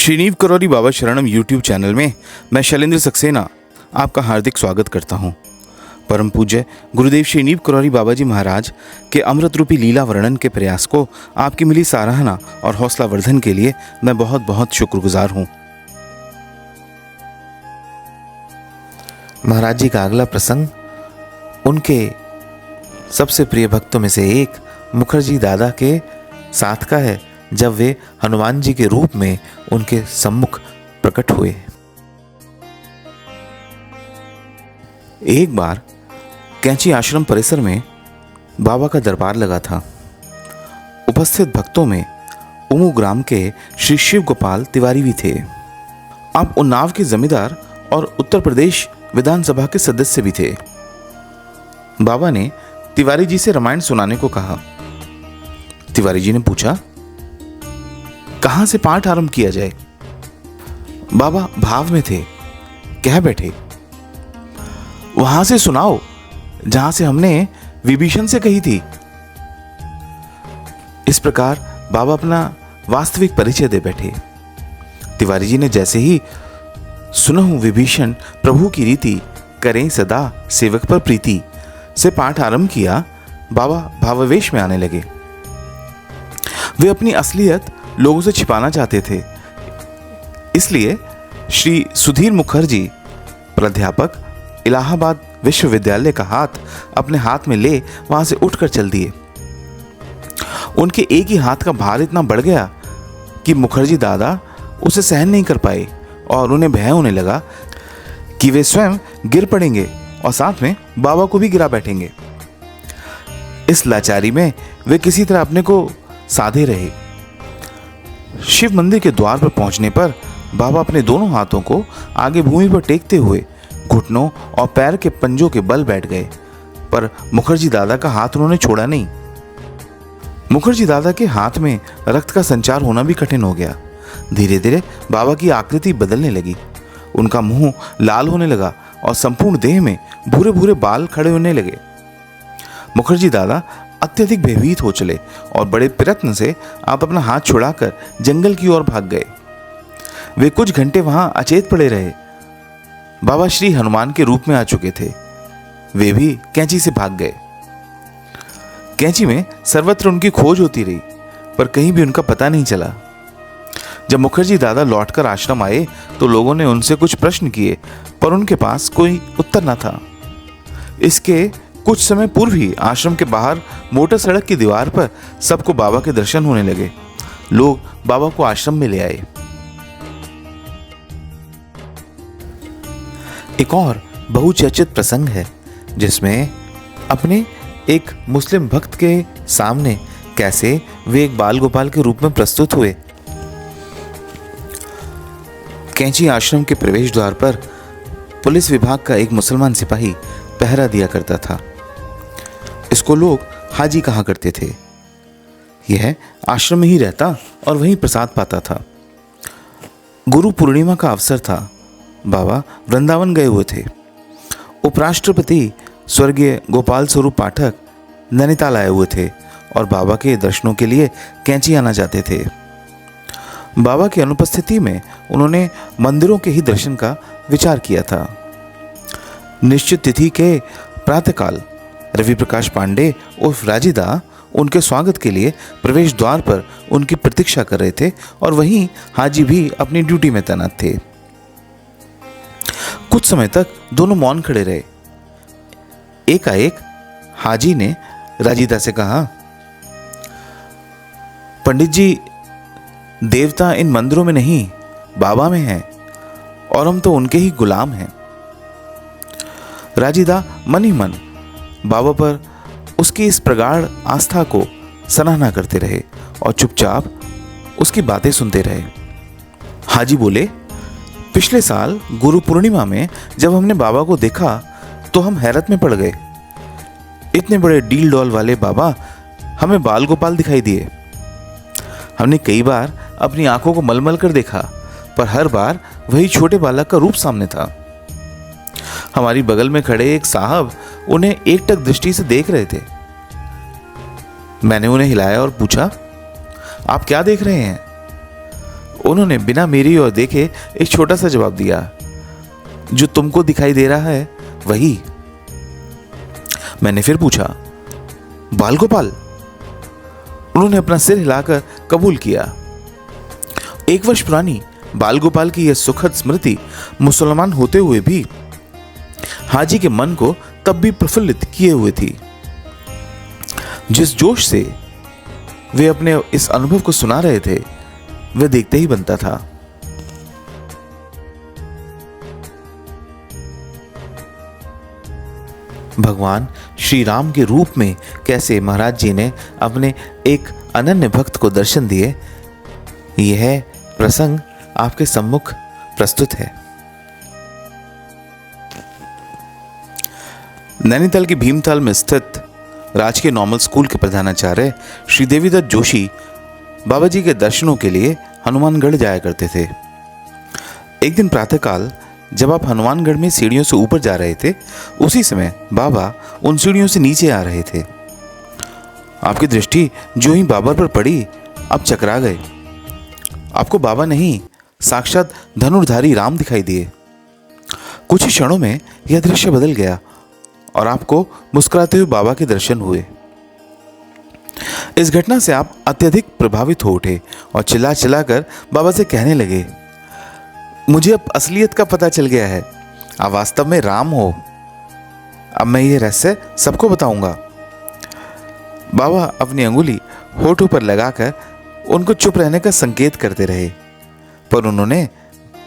श्रीनीव करौरी बाबा शरणम YouTube channel में मैं शैलेंद्र सक्सेना आपका हार्दिक स्वागत करता हूं। परम पूज्य गुरुदेव श्रीनीव करौरी बाबा जी महाराज के अमृत रूपी लीला वर्णन के प्रयास को आपकी मिली सराहना और हौसला वर्धन के लिए मैं बहुत बहुत शुक्रगुजार हूं। महाराज जी का अगला प्रसंग उनके सबसे प्रिय भक्तों में से एक मुखर्जी दादा के साथ का है, जब वे हनुमान जी के रूप में उनके सम्मुख प्रकट हुए। एक बार कैंची आश्रम परिसर में बाबा का दरबार लगा था। उपस्थित भक्तों में उमू ग्राम के श्री शिव गोपाल तिवारी भी थे। आप उन्नाव के जमींदार और उत्तर प्रदेश विधानसभा के सदस्य भी थे। बाबा ने तिवारी जी से रामायण सुनाने को कहा। तिवारी जी ने पूछा, कहां से पाठ आरंभ किया जाए? बाबा भाव में थे, कह बैठे, वहां से सुनाओ जहां से हमने विभीषण से कही थी। इस प्रकार बाबा अपना वास्तविक परिचय दे बैठे। तिवारी जी ने जैसे ही सुनहु विभीषण प्रभु की रीति करें सदा सेवक पर प्रीति से पाठ आरंभ किया, बाबा भावावेश में आने लगे। वे अपनी असलियत लोगों से छिपाना चाहते थे, इसलिए श्री सुधीर मुखर्जी प्राध्यापक इलाहाबाद विश्वविद्यालय का हाथ अपने हाथ में ले वहां से उठकर चल दिए। उनके एक ही हाथ का भार इतना बढ़ गया कि मुखर्जी दादा उसे सहन नहीं कर पाए और उन्हें भय होने लगा कि वे स्वयं गिर पड़ेंगे और साथ में बाबा को भी गिरा बैठेंगे। इस लाचारी में वे किसी तरह अपने को साधे रहे। शिव मंदिर के द्वार पर पहुंचने पर बाबा अपने दोनों हाथों को आगे भूमि पर टेकते हुए घुटनों और पैर के पंजों के बल बैठ गए, पर मुखर्जी दादा का हाथ उन्होंने छोड़ा नहीं। मुखर्जी दादा के हाथ में रक्त का संचार होना भी कठिन हो गया। धीरे धीरे बाबा की आकृति बदलने लगी। उनका मुंह लाल होने लगा और संपूर्ण देह में भूरे भूरे बाल खड़े होने लगे। मुखर्जी दादा अत्यधिक भयभीत हो चले और बड़े प्रयत्न से आप अपना हाथ छुड़ाकर जंगल की ओर भाग गए। वे कुछ घंटे वहां अचेत पड़े रहे। बाबा श्री हनुमान के रूप में आ चुके थे। वे भी कैंची से भाग गए। कैंची में सर्वत्र उनकी खोज होती रही, पर कहीं भी उनका पता नहीं चला। जब मुखर्जी दादा लौटकर आश्रम आए तो लोगों ने उनसे कुछ प्रश्न किए, पर उनके पास कोई उत्तर न था। इसके कुछ समय पूर्व ही आश्रम के बाहर मोटर सड़क की दीवार पर सबको बाबा के दर्शन होने लगे। लोग बाबा को आश्रम में ले आए। एक और बहुचर्चित प्रसंग है जिसमें अपने एक मुस्लिम भक्त के सामने कैसे वे एक बाल गोपाल के रूप में प्रस्तुत हुए। कैंची आश्रम के प्रवेश द्वार पर पुलिस विभाग का एक मुसलमान सिपाही पहरा दिया करता था। इसको लोग हाजी कहा करते थे। यह आश्रम में ही रहता और वहीं प्रसाद पाता था। गुरु पूर्णिमा का अवसर था। बाबा वृंदावन गए हुए थे। उपराष्ट्रपति स्वर्गीय गोपाल स्वरूप पाठक नैनीताल आए हुए थे और बाबा के दर्शनों के लिए कैंची आना चाहते थे। बाबा की अनुपस्थिति में उन्होंने मंदिरों के ही दर्शन का विचार किया था। निश्चित तिथि के प्रातःकाल रवि प्रकाश पांडे उर्फ राजीदा उनके स्वागत के लिए प्रवेश द्वार पर उनकी प्रतीक्षा कर रहे थे और वहीं हाजी भी अपनी ड्यूटी में तैनात थे। कुछ समय तक दोनों मौन खड़े रहे। एकाएक हाजी ने राजीदा से कहा, पंडित जी, देवता इन मंदिरों में नहीं बाबा में हैं और हम तो उनके ही गुलाम हैं। राजीदा मन ही मन बाबा पर उसकी इस प्रगाढ़ आस्था को सराहना करते रहे और चुपचाप उसकी बातें सुनते रहे। हाजी बोले, पिछले साल गुरु पूर्णिमा में जब हमने बाबा को देखा तो हम हैरत में पड़ गए। इतने बड़े डील डॉल वाले बाबा हमें बाल गोपाल दिखाई दिए। हमने कई बार अपनी आंखों को मलमल कर देखा, पर हर बार वही छोटे बालक का रूप सामने था। हमारी बगल में खड़े एक साहब उन्हें एकटक दृष्टि से देख रहे थे। मैंने उन्हें हिलाया और पूछा, आप क्या देख रहे हैं? उन्होंने बिना मेरी ओर देखे एक छोटा सा जवाब दिया, जो तुमको दिखाई दे रहा है वही। मैंने फिर पूछा, बाल गोपाल? उन्होंने अपना सिर हिलाकर कबूल किया। 1 वर्ष पुरानी बाल गोपाल की यह सुखद स्मृति मुसलमान होते हुए भी हाजी के मन को तब भी प्रफुल्लित किए हुए थी। जिस जोश से वे अपने इस अनुभव को सुना रहे थे वह देखते ही बनता था। भगवान श्री राम के रूप में कैसे महाराज जी ने अपने एक अनन्य भक्त को दर्शन दिए, यह प्रसंग आपके सम्मुख प्रस्तुत है। नैनीताल के भीमताल में स्थित राजकीय नॉर्मल स्कूल के प्रधानाचार्य श्री देवीदत्त जोशी बाबा जी के दर्शनों के लिए हनुमानगढ़ जाया करते थे। एक दिन प्रातःकाल जब आप हनुमानगढ़ में सीढ़ियों से ऊपर जा रहे थे, उसी समय बाबा उन सीढ़ियों से नीचे आ रहे थे। आपकी दृष्टि जो ही बाबा पर पड़ी, आप चकरा गए। आपको बाबा नहीं, साक्षात धनुर्धारी राम दिखाई दिए। कुछ ही क्षणों में यह दृश्य बदल गया और आपको मुस्कुराते हुए बाबा के दर्शन हुए। इस घटना से आप अत्यधिक प्रभावित हो उठे और चिल्ला चिल्लाकर बाबा से कहने लगे, मुझे अब असलियत का पता चल गया है, आप वास्तव में राम हो। अब मैं ये रहस्य सबको बताऊंगा। बाबा अपनी अंगुली होठों पर लगाकर उनको चुप रहने का संकेत करते रहे, पर उन्होंने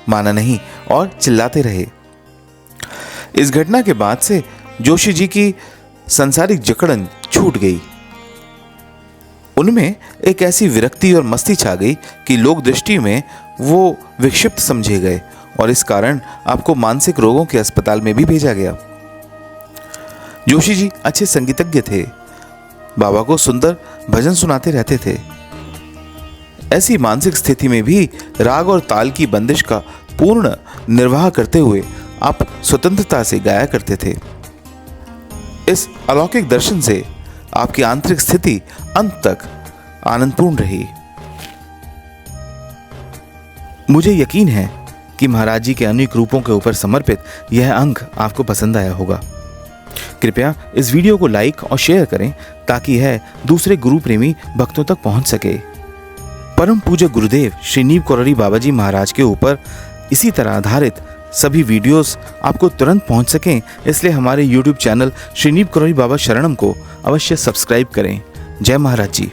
माना नहीं और चिल्लाते रहे। इस घटना के बाद से जोशी जी की सांसारिक जकड़न छूट गई। उनमें एक ऐसी विरक्ति और मस्ती छा गई कि लोक दृष्टि में वो विक्षिप्त समझे गए और इस कारण आपको मानसिक रोगों के अस्पताल में भी भेजा गया। जोशी जी अच्छे संगीतज्ञ थे, बाबा को सुंदर भजन सुनाते रहते थे। ऐसी मानसिक स्थिति में भी राग और ताल की बंदिश का पूर्ण निर्वाह करते हुए आप स्वतंत्रता से गाया करते थे। इस अलौकिक दर्शन से आपकी आंतरिक स्थिति अंत तक आनंदपूर्ण रही। मुझे यकीन है कि महाराज जी के अनेक रूपों के ऊपर समर्पित यह अंक आपको पसंद आया होगा। कृपया इस वीडियो को लाइक और शेयर करें ताकि यह दूसरे गुरु प्रेमी भक्तों तक पहुंच सके। परम पूज्य गुरुदेव श्री नीव कोरारी बाबा जी महाराज के ऊपर इसी तरह आधारित सभी वीडियोस आपको तुरंत पहुंच सकें, इसलिए हमारे YouTube चैनल श्री नीव कोरारी बाबा शरणम को अवश्य सब्सक्राइब करें। जय महाराज जी।